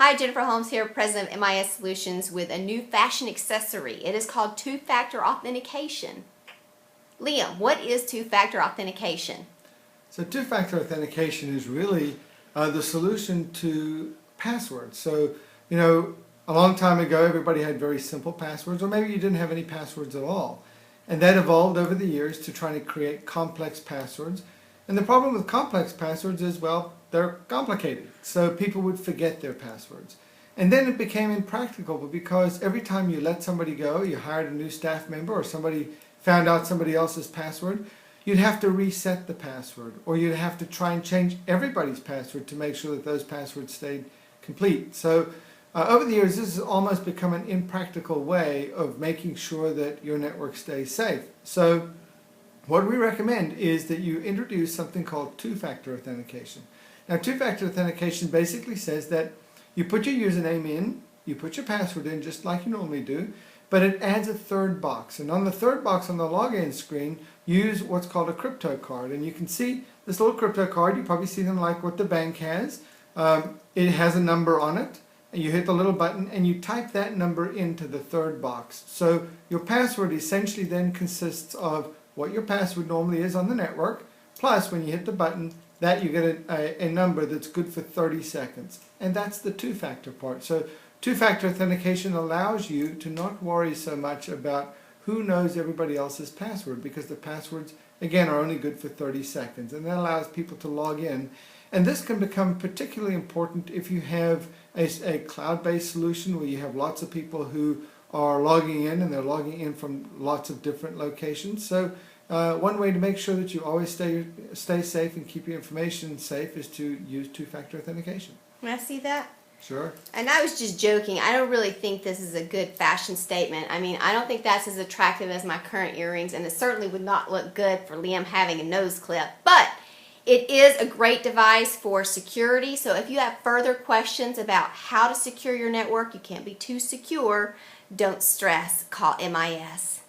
Hi, Jennifer Holmes here, President of MIS Solutions, with a new fashion accessory. It is called two-factor authentication. Liam, what is two-factor authentication? So two-factor authentication is really the solution to passwords. So, a long time ago everybody had very simple passwords, or maybe you didn't have any passwords at all. And that evolved over the years to try to create complex passwords. And the problem with complex passwords is, well, they're complicated. So people would forget their passwords. And then it became impractical because every time you let somebody go, you hired a new staff member or somebody found out somebody else's password, you'd have to reset the password, or you'd have to try and change everybody's password to make sure that those passwords stayed complete. So over the years, this has almost become an impractical way of making sure that your network stays safe. So what we recommend is that you introduce something called two-factor authentication. Now, two-factor authentication basically says that you put your username in, you put your password in just like you normally do, but it adds a third box. And on the third box on the login screen, use what's called a crypto card. And you can see this little crypto card. You probably see them like what the bank has. It has a number on it. And you hit the little button and you type that number into the third box. So your password essentially then consists of what your password normally is on the network, plus when you hit the button, that you get a number that's good for 30 seconds. And that's the two-factor part. So two-factor authentication allows you to not worry so much about who knows everybody else's password, because the passwords, again, are only good for 30 seconds. And that allows people to log in. And this can become particularly important if you have a cloud-based solution where you have lots of people who are logging in, and they're logging in from lots of different locations. So one way to make sure that you always stay safe and keep your information safe is to use two-factor authentication. Can I see that? Sure. And I was just joking. I don't really think this is a good fashion statement. I mean, I don't think that's as attractive as my current earrings, and it certainly would not look good for Liam having a nose clip. But it is a great device for security. So if you have further questions about how to secure your network, you can't be too secure, don't stress. Call MIS.